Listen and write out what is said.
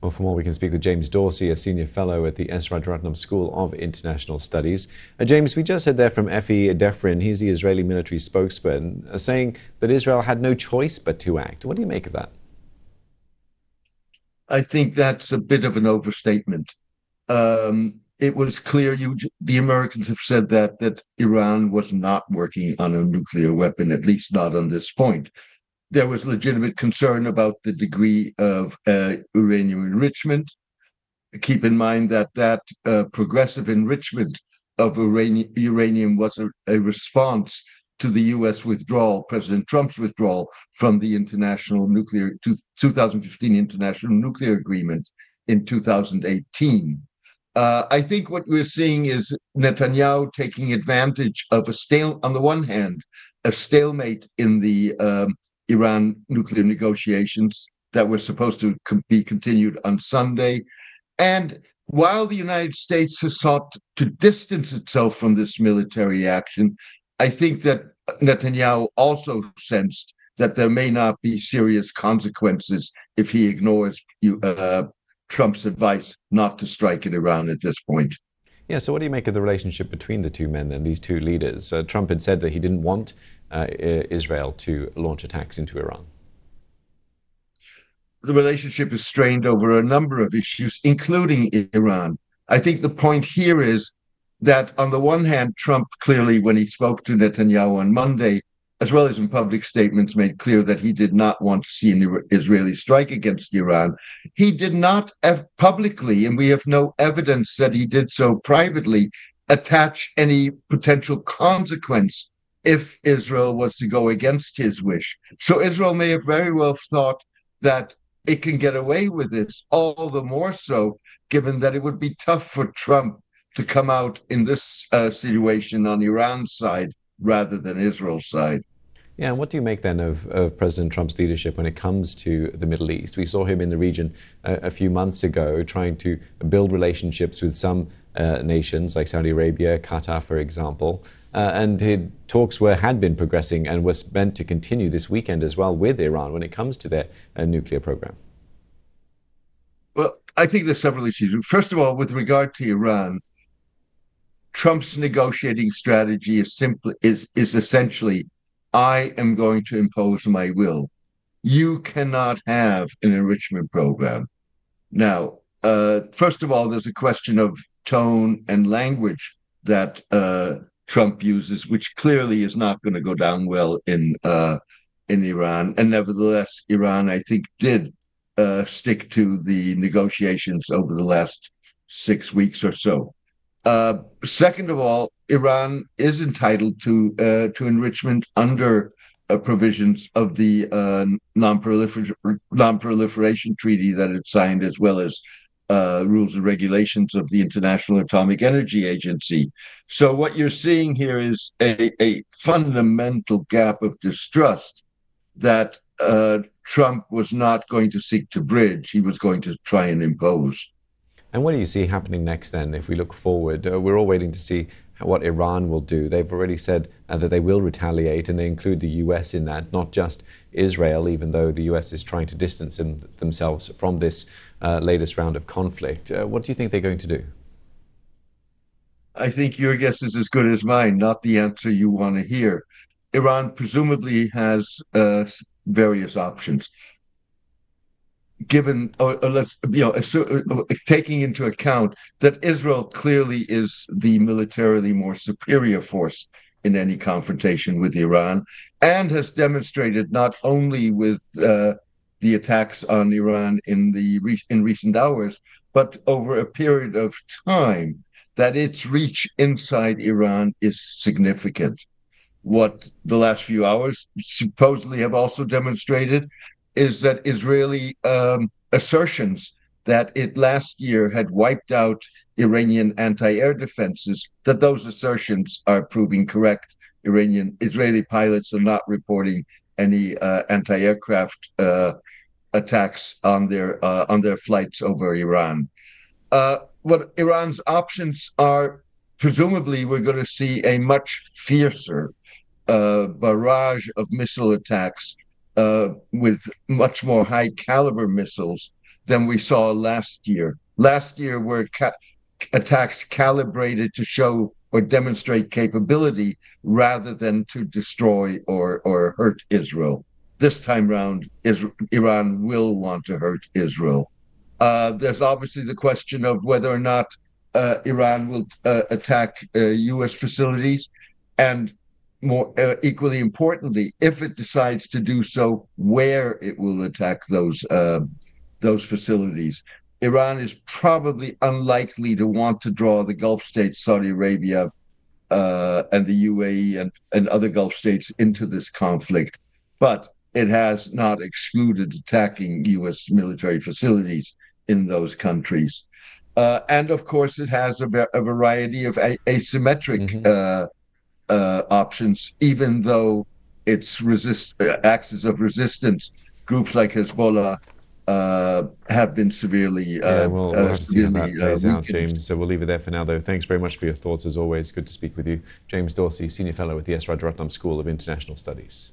Well, for more, we can speak with James Dorsey, a senior fellow at the S. Rajaratnam School of International Studies. James, we just heard there from Effie Defrin, he's the Israeli military spokesman, saying that Israel had no choice but to act. What do you make of that? I think that's a bit of an overstatement. It was clear the Americans have said that Iran was not working on a nuclear weapon, at least not on this point. There was legitimate concern about the degree of uranium enrichment. Keep in mind that progressive enrichment of uranium was a response to the U.S. withdrawal, President Trump's withdrawal from the 2015 International Nuclear Agreement in 2018. I think what we're seeing is Netanyahu taking advantage of on the one hand, a stalemate in the Iran nuclear negotiations that were supposed to be continued on Sunday. And while the United States has sought to distance itself from this military action, I think that Netanyahu also sensed that there may not be serious consequences if he ignores Trump's advice not to strike at Iran at this point. Yeah, so what do you make of the relationship between the two men and these two leaders? Trump had said that he didn't want Israel to launch attacks into Iran. The relationship is strained over a number of issues, including Iran. I think the point here is that, on the one hand, Trump clearly, when he spoke to Netanyahu on Monday, as well as in public statements, made clear that he did not want to see an Israeli strike against Iran. He did not publicly, and we have no evidence that he did so privately, attach any potential consequence if Israel was to go against his wish. So Israel may have very well thought that it can get away with this, all the more so given that it would be tough for Trump to come out in this situation on Iran's side rather than Israel's side. Yeah, and what do you make then of President Trump's leadership when it comes to the Middle East? We saw him in the region a few months ago trying to build relationships with some nations like Saudi Arabia, Qatar, for example. And talks had been progressing and was meant to continue this weekend as well with Iran when it comes to their nuclear program. Well, I think there's several issues. First of all, with regard to Iran, Trump's negotiating strategy is essentially, I am going to impose my will. You cannot have an enrichment program. Now, first of all, there's a question of tone and language that Trump uses, which clearly is not going to go down well in Iran. And nevertheless, Iran, I think, did stick to the negotiations over the last 6 weeks or so. Second of all, Iran is entitled to enrichment under provisions of the non-proliferation treaty that it signed, as well as rules and regulations of the International Atomic Energy Agency. So what you're seeing here is a fundamental gap of distrust that Trump was not going to seek to bridge. He was going to try and impose. And what do you see happening next then if we look forward? We're all waiting to see what Iran will do. They've already said that they will retaliate, and they include the US in that, not just Israel, even though the US is trying to distance themselves from this latest round of conflict. What do you think they're going to do? I think your guess is as good as mine, not the answer you want to hear. Iran presumably has various options. Given, taking into account that Israel clearly is the militarily more superior force in any confrontation with Iran, and has demonstrated not only with the attacks on Iran in recent hours, but over a period of time, that its reach inside Iran is significant. What the last few hours supposedly have also demonstrated is that Israeli assertions that it last year had wiped out Iranian anti-air defenses, that those assertions are proving correct. Israeli pilots are not reporting any anti-aircraft attacks on their flights over Iran. What Iran's options are, presumably we're going to see a much fiercer barrage of missile attacks with much more high caliber missiles than we saw last year. Last year were attacks calibrated to show or demonstrate capability rather than to destroy or hurt Israel. This time round, Iran will want to hurt Israel. There's obviously the question of whether or not Iran will attack U.S. facilities, and more equally importantly, if it decides to do so, where it will attack those facilities. Iran is probably unlikely to want to draw the Gulf states, Saudi Arabia, and the UAE and other Gulf states into this conflict, but it has not excluded attacking U.S. military facilities in those countries. And of course, it has a variety of asymmetric options, even though its axis of resistance, groups like Hezbollah, have been severely we'll have to see how that plays out, James. So we'll leave it there for now, though. Thanks very much for your thoughts, as always. Good to speak with you. James Dorsey, Senior Fellow at the S. Rajaratnam School of International Studies.